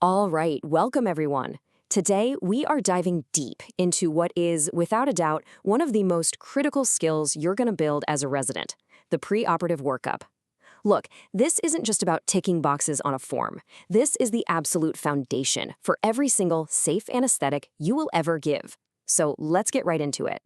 All right, welcome everyone. Today, we are diving deep into what is, without a doubt, one of the most critical skills you're going to build as a resident, the preoperative workup. Look, this isn't just about ticking boxes on a form. This is the absolute foundation for every single safe anesthetic you will ever give. So let's get right into it.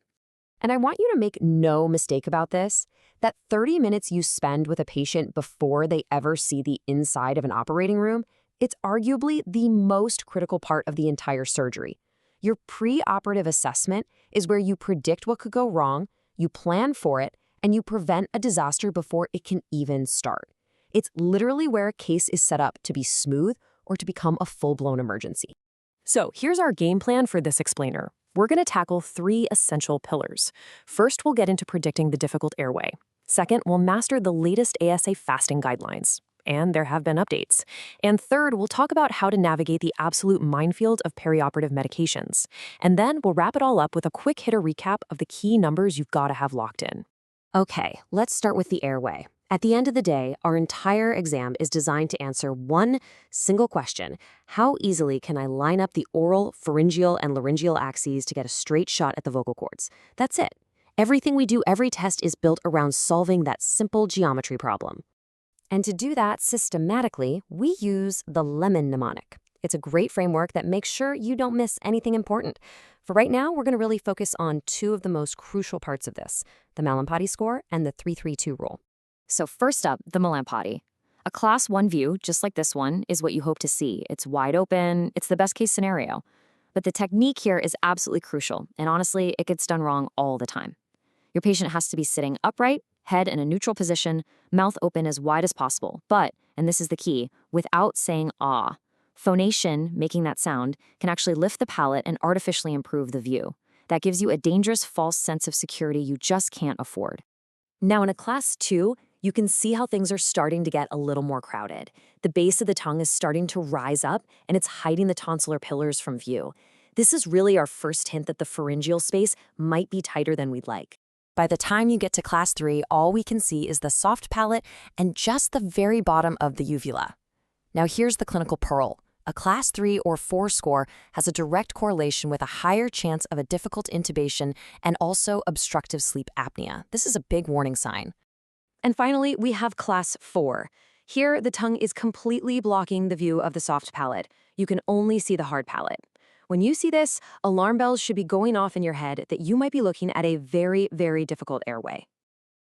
And I want you to make no mistake about this, that 30 minutes you spend with a patient before they ever see the inside of an operating room, it's arguably the most critical part of the entire surgery. Your preoperative assessment is where you predict what could go wrong, you plan for it, and you prevent a disaster before it can even start. It's literally where a case is set up to be smooth or to become a full-blown emergency. So here's our game plan for this explainer. We're going to tackle 3 essential pillars. First, we'll get into predicting the difficult airway. Second, we'll master the latest ASA fasting guidelines. And there have been updates. And third, we'll talk about how to navigate the absolute minefield of perioperative medications. And then we'll wrap it all up with a quick hitter recap of the key numbers you've got to have locked in. Okay, let's start with the airway. At the end of the day, our entire exam is designed to answer one single question. How easily can I line up the oral, pharyngeal, and laryngeal axes to get a straight shot at the vocal cords? That's it. Everything we do, every test is built around solving that simple geometry problem. And to do that systematically, we use the Lemon mnemonic. It's a great framework that makes sure you don't miss anything important. For right now, we're going to really focus on 2 of the most crucial parts of this, the Malampati score and the 3-3-2 rule. So first up, the Malampati. A class 1 view, just like this one, is what you hope to see. It's wide open, it's the best case scenario. But the technique here is absolutely crucial, and honestly, it gets done wrong all the time. Your patient has to be sitting upright, head in a neutral position, mouth open as wide as possible, but, and this is the key, without saying ah. Phonation, making that sound, can actually lift the palate and artificially improve the view. That gives you a dangerous false sense of security you just can't afford. Now in a class 2, you can see how things are starting to get a little more crowded. The base of the tongue is starting to rise up, and it's hiding the tonsillar pillars from view. This is really our first hint that the pharyngeal space might be tighter than we'd like. By the time you get to class 3, all we can see is the soft palate and just the very bottom of the uvula. Now here's the clinical pearl. A class 3 or 4 score has a direct correlation with a higher chance of a difficult intubation and also obstructive sleep apnea. This is a big warning sign. And finally, we have class 4. Here, the tongue is completely blocking the view of the soft palate. You can only see the hard palate. When you see this, alarm bells should be going off in your head that you might be looking at a very, very difficult airway.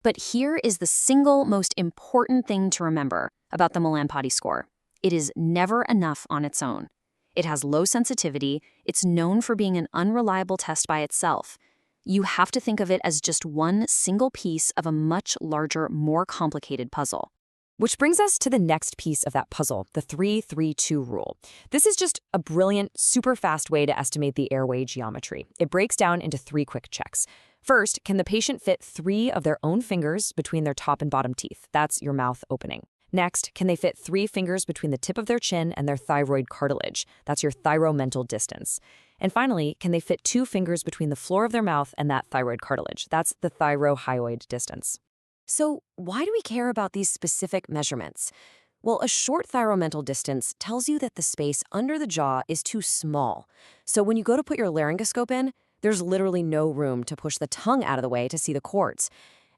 But here is the single most important thing to remember about the Malampati score. It is never enough on its own. It has low sensitivity. It's known for being an unreliable test by itself. You have to think of it as just one single piece of a much larger, more complicated puzzle. Which brings us to the next piece of that puzzle, the 3-3-2 rule. This is just a brilliant, super fast way to estimate the airway geometry. It breaks down into 3 quick checks. First, can the patient fit 3 of their own fingers between their top and bottom teeth? That's your mouth opening. Next, can they fit 3 fingers between the tip of their chin and their thyroid cartilage? That's your thyromental distance. And finally, can they fit 2 fingers between the floor of their mouth and that thyroid cartilage? That's the thyrohyoid distance. So why do we care about these specific measurements? Well, a short thyromental distance tells you that the space under the jaw is too small. So when you go to put your laryngoscope in, there's literally no room to push the tongue out of the way to see the cords.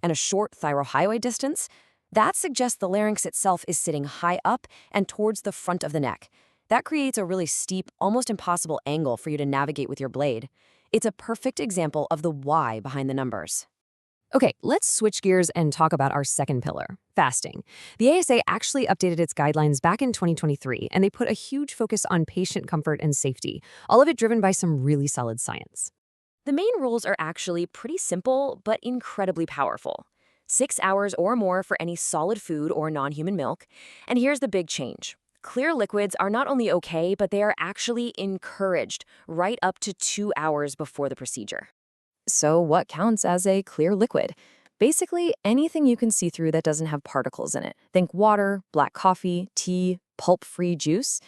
And a short thyrohyoid distance, that suggests the larynx itself is sitting high up and towards the front of the neck. That creates a really steep, almost impossible angle for you to navigate with your blade. It's a perfect example of the why behind the numbers. Okay, let's switch gears and talk about our second pillar, fasting. The ASA actually updated its guidelines back in 2023, and they put a huge focus on patient comfort and safety, all of it driven by some really solid science. The main rules are actually pretty simple, but incredibly powerful. 6 hours or more for any solid food or non-human milk. And here's the big change. Clear liquids are not only okay, but they are actually encouraged right up to 2 hours before the procedure. So what counts as a clear liquid? Basically, anything you can see through that doesn't have particles in it. Think water, black coffee, tea, pulp-free juice.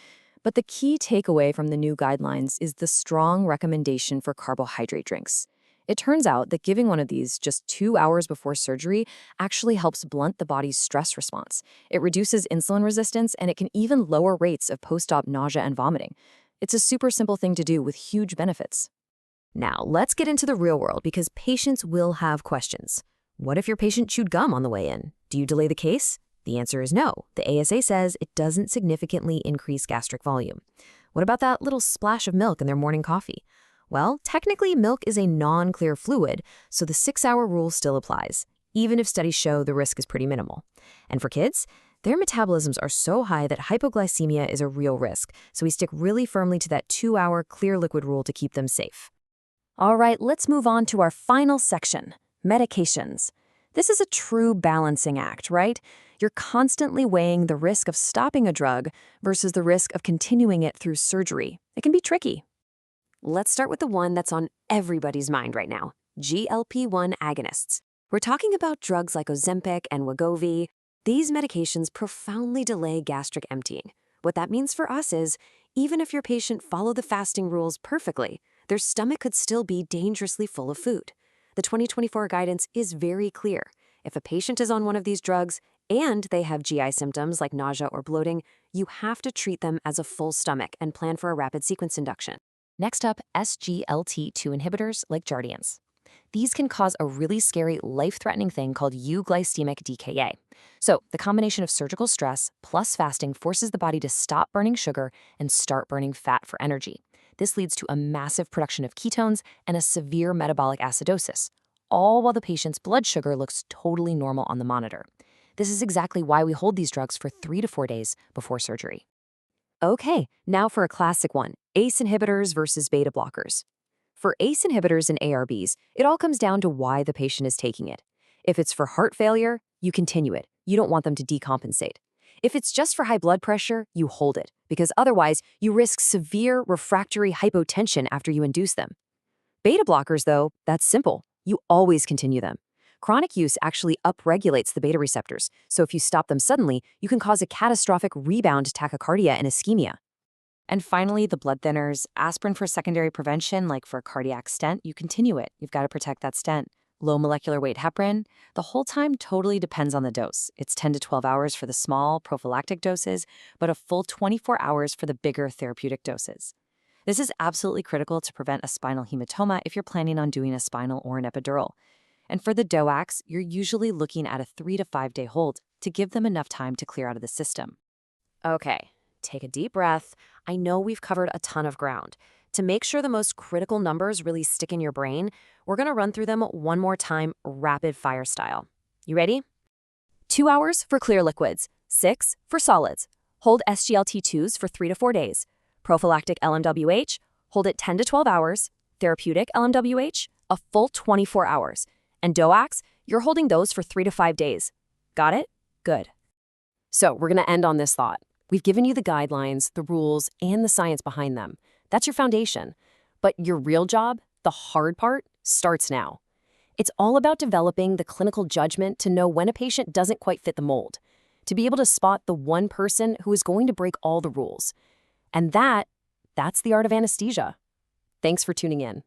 But the key takeaway from the new guidelines is the strong recommendation for carbohydrate drinks. It turns out that giving one of these just 2 hours before surgery actually helps blunt the body's stress response. It reduces insulin resistance, and it can even lower rates of post-op nausea and vomiting. It's a super simple thing to do with huge benefits. Now, let's get into the real world because patients will have questions. What if your patient chewed gum on the way in? Do you delay the case? The answer is no. The ASA says it doesn't significantly increase gastric volume. What about that little splash of milk in their morning coffee? Well, technically, milk is a non-clear fluid, so the 6-hour rule still applies, even if studies show the risk is pretty minimal. And for kids, their metabolisms are so high that hypoglycemia is a real risk, so we stick really firmly to that 2-hour clear liquid rule to keep them safe. All right, let's move on to our final section, medications. This is a true balancing act, right? You're constantly weighing the risk of stopping a drug versus the risk of continuing it through surgery. It can be tricky. Let's start with the one that's on everybody's mind right now, GLP-1 agonists. We're talking about drugs like Ozempic and Wegovy. These medications profoundly delay gastric emptying. What that means for us is, even if your patient followed the fasting rules perfectly, their stomach could still be dangerously full of food. The 2024 guidance is very clear. If a patient is on one of these drugs and they have GI symptoms like nausea or bloating, you have to treat them as a full stomach and plan for a rapid sequence induction. Next up, SGLT2 inhibitors like Jardiance. These can cause a really scary, life-threatening thing called euglycemic DKA. So the combination of surgical stress plus fasting forces the body to stop burning sugar and start burning fat for energy. This leads to a massive production of ketones and a severe metabolic acidosis, all while the patient's blood sugar looks totally normal on the monitor. This is exactly why we hold these drugs for 3 to 4 days before surgery. Okay, now for a classic one, ACE inhibitors versus beta blockers. For ACE inhibitors and ARBs, it all comes down to why the patient is taking it. If it's for heart failure, you continue it. You don't want them to decompensate. If it's just for high blood pressure, you hold it, because otherwise you risk severe refractory hypotension after you induce them. Beta blockers, though, that's simple. You always continue them. Chronic use actually upregulates the beta receptors, so if you stop them suddenly, you can cause a catastrophic rebound tachycardia and ischemia. And finally, the blood thinners, aspirin for secondary prevention, like for a cardiac stent, you continue it. You've got to protect that stent. Low molecular weight heparin, the whole time totally depends on the dose. It's 10 to 12 hours for the small prophylactic doses, but a full 24 hours for the bigger therapeutic doses. This is absolutely critical to prevent a spinal hematoma if you're planning on doing a spinal or an epidural. And for the DOACs, you're usually looking at a 3 to 5 day hold to give them enough time to clear out of the system. Okay, take a deep breath. I know we've covered a ton of ground. To make sure the most critical numbers really stick in your brain, we're going to run through them one more time, rapid fire style. You ready? 2 hours for clear liquids, 6 for solids. Hold SGLT2s for 3 to 4 days. Prophylactic LMWH, hold it 10 to 12 hours. Therapeutic LMWH, a full 24 hours. And DOACs, you're holding those for 3 to 5 days. Got it? Good. So we're going to end on this thought. We've given you the guidelines, the rules, and the science behind them. That's your foundation. But your real job, the hard part, starts now. It's all about developing the clinical judgment to know when a patient doesn't quite fit the mold, to be able to spot the one person who is going to break all the rules. And that's the art of anesthesia. Thanks for tuning in.